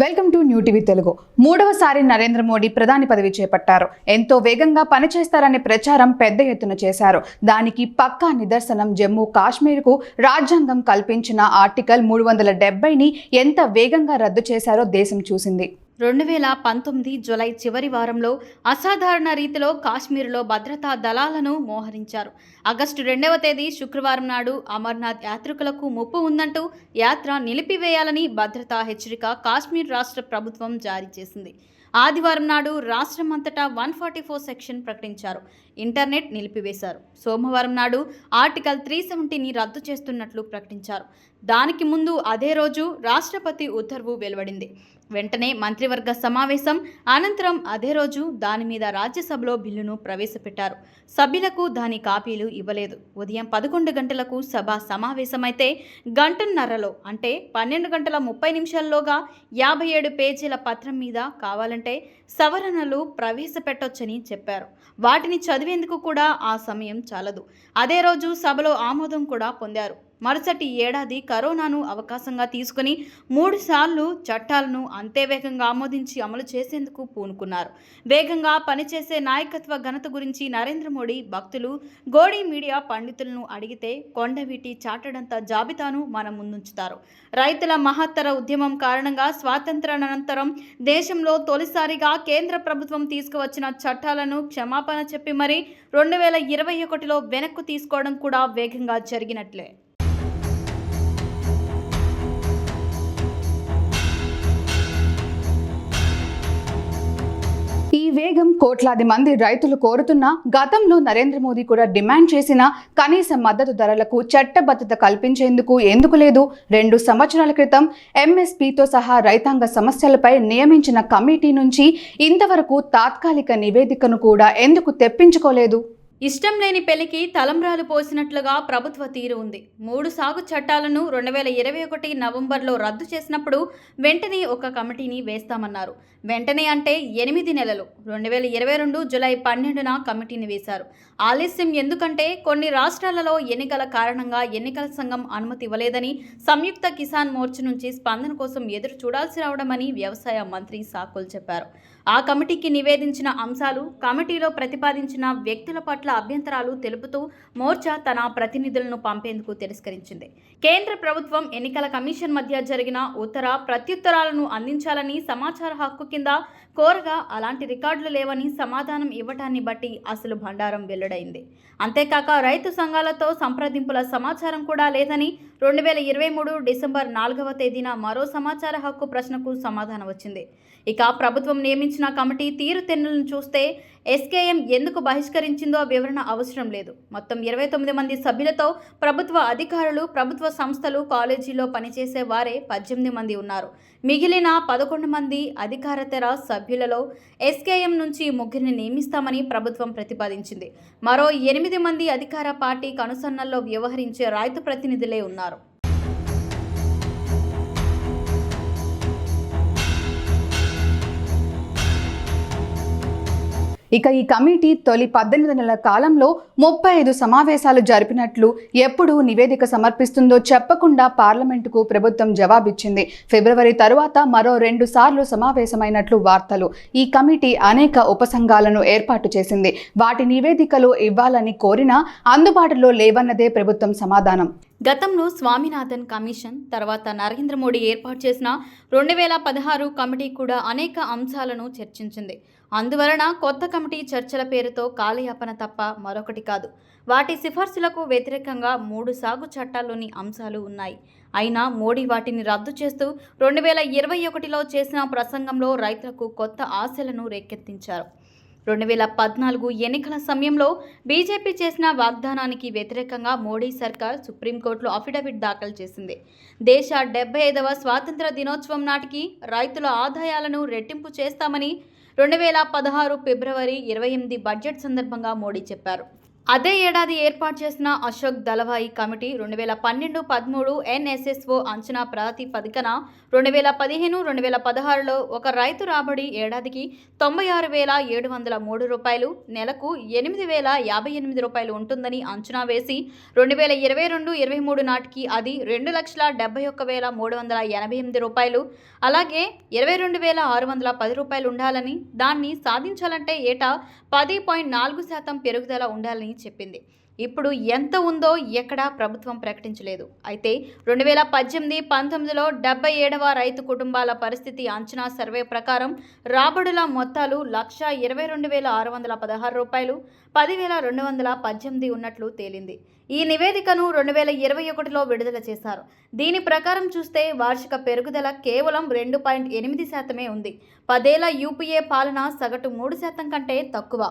Welcome to new TV Telugu. మూడవసారి నరేంద్ర మోడీ ప్రధాని పదవి చేపట్టారు. ఎంతో వేగంగా పనిచేస్తారనే ప్రచారం పెద్ద ఎత్తున చేశారు. దానికి పక్కా నిదర్శనం జమ్మూ కాశ్మీర్కు రాజ్యాంగం కల్పించిన ఆర్టికల్ 370ని ఎంత వేగంగా రద్దు చేశారో దేశం చూసింది. 2019 జూలై చివరి వారంలో అసాధారణ రీతిలో కాశ్మీర్లో భద్రతా దళాలను మోహరించారు. ఆగస్టు 2వ తేదీ శుక్రవారం నాడు అమర్నాథ్ యాత్రికులకు ముప్పు ఉందంటూ యాత్ర నిలిపివేయాలని భద్రతా హెచ్చరిక కాశ్మీర్ రాష్ట్ర ప్రభుత్వం జారీ చేసింది. ఆదివారం నాడు రాష్ట్రం అంతటా 144 సెక్షన్ ప్రకటించారు. ఇంటర్నెట్ నిలిపివేశారు. సోమవారం నాడు ఆర్టికల్ 370ని రద్దు చేస్తున్నట్లు ప్రకటించారు. దానికి ముందు అదే రోజు రాష్ట్రపతి ఉత్తర్వు వెలువడింది. వెంటనే మంత్రివర్గ సమావేశం అనంతరం అదే రోజు దాని మీద రాజ్యసభలో బిల్లును ప్రవేశపెట్టారు. సభ్యులకు దాని కాపీలు ఇవ్వలేదు. ఉదయం 11 గంటలకు సభ సమావేశమైతే గంటన్నరలో అంటే 12 గంటల 30 నిమిషాల్లోగా 57 పేజీల పత్రం మీద కావాలంటే సవరణలు ప్రవేశపెట్టొచ్చని చెప్పారు. వాటిని చదివేందుకు కూడా ఆ సమయం చాలదు. అదే రోజు సభలో ఆమోదం కూడా పొందారు. మరుసటి ఏడాది కరోనాను అవకాశంగా తీసుకుని 3 సార్లు చట్టాలను అంతే వేగంగా ఆమోదించి అమలు చేసేందుకు పూనుకున్నారు. వేగంగా పనిచేసే నాయకత్వ ఘనత గురించి నరేంద్ర మోడీ భక్తులు గోడీ మీడియా పండితులను అడిగితే కొండవీటి చాటడంత జాబితాను మన ముందుంచుతారు. రైతుల మహత్తర ఉద్యమం కారణంగా స్వాతంత్రానంతరం దేశంలో తొలిసారిగా కేంద్ర ప్రభుత్వం తీసుకువచ్చిన చట్టాలను క్షమాపణ చెప్పి మరీ 2021లో వెనక్కు తీసుకోవడం కూడా వేగంగా జరిగినట్లే. ఈ వేగం కోట్లాది మంది రైతులు కోరుతున్న, గతంలో నరేంద్ర మోదీ కూడా డిమాండ్ చేసిన కనీస మద్దతు ధరలకు చట్టబద్ధత కల్పించేందుకు ఎందుకు లేదు? 2 సంవత్సరాల క్రితం ఎంఎస్పీతో సహా రైతాంగ సమస్యలపై నియమించిన కమిటీ నుంచి ఇంతవరకు తాత్కాలిక నివేదికను కూడా ఎందుకు తెప్పించుకోలేదు? ఇష్టం లేని పెళ్లికి తలంబ్రాలు పోసినట్లుగా ప్రభుత్వ తీరు ఉంది. 3 సాగు చట్టాలను 2021 నవంబర్లో రద్దు చేసినప్పుడు వెంటనే ఒక కమిటీని వేస్తామన్నారు. వెంటనే అంటే 8 నెలలు. 2022 జూలై 12న కమిటీని వేశారు. ఆలస్యం ఎందుకంటే కొన్ని రాష్ట్రాలలో ఎన్నికల కారణంగా ఎన్నికల సంఘం అనుమతి ఇవ్వలేదని, సంయుక్త కిసాన్ మోర్చా నుంచి స్పందన కోసం ఎదురు చూడాల్సి రావడమని వ్యవసాయ మంత్రి సాకులు చెప్పారు. ఆ కమిటీకి నివేదించిన అంశాలు, కమిటీలో ప్రతిపాదించిన వ్యక్తుల పట్ల అభ్యంతరాలు తెలుపుతూ మోర్చా తన ప్రతినిధులను పంపేందుకు తిరస్కరించింది. కేంద్ర ప్రభుత్వం ఎన్నికల కమిషన్ మధ్య జరిగిన ఉత్తర ప్రత్యుత్తరాలను అందించాలని సమాచార హక్కు కింద కోరగా అలాంటి రికార్డులు లేవని సమాధానం ఇవ్వటాన్ని బట్టి అసలు బండారం వెల్లడైంది. అంతేకాక రైతు సంఘాలతో సంప్రదింపుల సమాచారం కూడా లేదని 2023 డిసెంబర్ 4వ తేదీన మరో సమాచార హక్కు ప్రశ్నకు సమాధానం వచ్చింది. ఇక ప్రభుత్వం నియమించిన కమిటీ తీరుతెన్నులను చూస్తే ఎస్కేఎం ఎందుకు బహిష్కరించిందో వివరణ అవసరం లేదు. మొత్తం 29 మంది సభ్యులతో ప్రభుత్వ అధికారులు, ప్రభుత్వ సంస్థలు, కాలేజీలో పనిచేసే వారే 18 మంది ఉన్నారు. మిగిలిన 11 మంది అధికారతర సభ్యులలో ఎస్కేఎం నుంచి 3 నియమిస్తామని ప్రభుత్వం ప్రతిపాదించింది. మరో 8 మంది అధికార పార్టీ కనుసన్నల్లో వ్యవహరించే రైతు ప్రతినిధులే ఉన్నారు. ఇక ఈ కమిటీ తొలి 18 నెలల కాలంలో 35 సమావేశాలు జరిపినట్లు, ఎప్పుడు నివేదిక సమర్పిస్తుందో చెప్పకుండా పార్లమెంటుకు ప్రభుత్వం జవాబిచ్చింది. ఫిబ్రవరి తరువాత మరో 2 సార్లు సమావేశమైనట్లు వార్తలు. ఈ కమిటీ అనేక ఉపసంఘాలను ఏర్పాటు చేసింది. వాటి నివేదికలు ఇవ్వాలని కోరినా అందుబాటులో లేవన్నదే ప్రభుత్వం సమాధానం. గతంలో స్వామినాథన్ కమిషన్, తర్వాత నరేంద్ర మోడీ ఏర్పాటు చేసిన 2016 కమిటీ కూడా అనేక అంశాలను చర్చించింది. అందువలన కొత్త కమిటీ చర్చల పేరుతో కాలయాపన తప్ప మరొకటి కాదు. వాటి సిఫార్సులకు వ్యతిరేకంగా 3 సాగు చట్టాల్లోని అంశాలు ఉన్నాయి. అయినా మోడీ వాటిని రద్దు చేస్తూ 2021లో చేసిన ప్రసంగంలో రైతులకు కొత్త ఆశలను రేకెత్తించారు. 2014 ఎన్నికల సమయంలో బీజేపీ చేసిన వాగ్దానానికి వ్యతిరేకంగా మోడీ సర్కార్ సుప్రీంకోర్టులో అఫిడవిట్ దాఖలు చేసింది. దేశ 75వ స్వాతంత్ర దినోత్సవం నాటికి రైతుల ఆదాయాలను రెట్టింపు చేస్తామని 2016 ఫిబ్రవరి 28 బడ్జెట్ సందర్భంగా మోడీ చెప్పారు. అదే ఏడాది ఏర్పాటు చేసిన అశోక్ దళవాయి కమిటీ 2012-13 ఎన్ఎస్ఎస్ఓ అంచనా ప్రాతిపదికన 2015-2016లో ఒక రైతు రాబడి ఏడాదికి 96,703 రూపాయలు, నెలకు 8,058 రూపాయలు ఉంటుందని అంచనా వేసి 2022-23 నాటికి అది 2,71,388 రూపాయలు, అలాగే 22,610 రూపాయలు ఉండాలని, దాన్ని సాధించాలంటే ఏటా 10.4% పెరుగుదల ఉండాలని చెప్పింది. ఇప్పుడు ఎంత ఉందో ఎక్కడా ప్రభుత్వం ప్రకటించలేదు. అయితే 2018-19లో 77వ రైతు కుటుంబాల పరిస్థితి అంచనా సర్వే ప్రకారం రాబడుల మొత్తాలు 1,22,616 రూపాయలు, 10,218 ఉన్నట్లు తేలింది. ఈ నివేదికను 2021లో విడుదల చేశారు. దీని ప్రకారం చూస్తే వార్షిక పెరుగుదల కేవలం 2.8% ఉంది. 10 ఏళ్ల యూపీఏ పాలన సగటు 3% కంటే తక్కువ.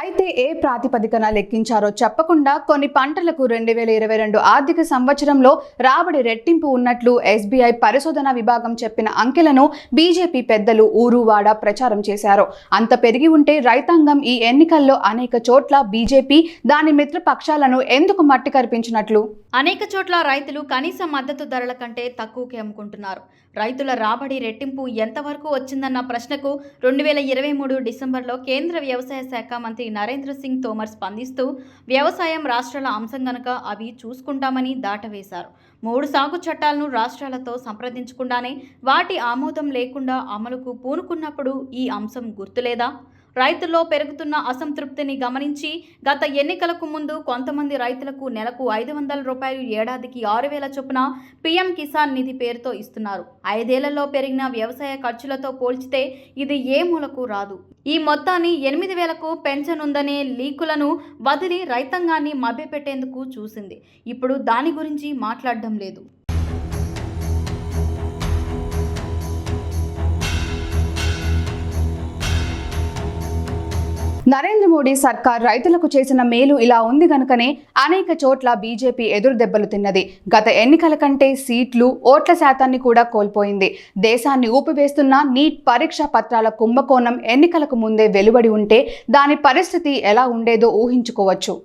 అయితే ఏ ప్రాతిపదికన లెక్కించారో చెప్పకుండా కొన్ని పంటలకు 2022 ఆర్థిక సంవత్సరంలో రాబడి రెట్టింపు ఉన్నట్లు ఎస్బీఐ పరిశోధన విభాగం చెప్పిన అంకెలను బీజేపీ పెద్దలు ఊరువాడ ప్రచారం చేశారు. అంత పెరిగి ఉంటే రైతాంగం ఈ ఎన్నికల్లో అనేక చోట్ల బీజేపీ దాని మిత్రపక్షాలను ఎందుకు మట్టి కరిపించినట్లు? అనేక చోట్ల రైతులు కనీస మద్దతు ధరల కంటే తక్కువకే అమ్ముకుంటున్నారు. రైతుల రాబడి రెట్టింపు ఎంతవరకు వచ్చిందన్న ప్రశ్నకు 2023 డిసెంబర్లో కేంద్ర వ్యవసాయ శాఖ మంత్రి నరేంద్ర సింగ్ తోమర్ స్పందిస్తూ, వ్యవసాయం రాష్ట్రాల అంశం గనుక అవి చూసుకుంటామని దాటవేశారు. 3 సాగు చట్టాలను రాష్ట్రాలతో సంప్రదించకుండానే వాటి ఆమోదం లేకుండా అమలుకు పూనుకున్నప్పుడు ఈ అంశం గుర్తులేదా? రైతుల్లో పెరుగుతున్న అసంతృప్తిని గమనించి గత ఎన్నికలకు ముందు కొంతమంది రైతులకు నెలకు 500 రూపాయలు, ఏడాదికి 6,000 చొప్పున పీఎం కిసాన్ నిధి పేరుతో ఇస్తున్నారు. 5 ఏళ్లలో పెరిగిన వ్యవసాయ ఖర్చులతో పోల్చితే ఇది ఏ మూలకు రాదు. ఈ మొత్తాన్ని 8,000కు పెంచనుందనే లీకులను వదిలి రైతాంగాన్ని మభ్యపెట్టేందుకు చూసింది. ఇప్పుడు దాని గురించి మాట్లాడడం లేదు. నరేంద్ర మోడీ సర్కార్ రైతులకు చేసిన మేలు ఇలా ఉంది గనుకనే అనేక చోట్ల బీజేపీ ఎదురు దెబ్బలు తిన్నది. గత ఎన్నికల కంటే సీట్లు, ఓట్ల శాతాన్ని కూడా కోల్పోయింది. దేశాన్ని ఊపివేస్తున్న నీట్ పరీక్షా పత్రాల కుంభకోణం ఎన్నికలకు ముందే వెలువడి ఉంటే దాని పరిస్థితి ఎలా ఉండేదో ఊహించుకోవచ్చు.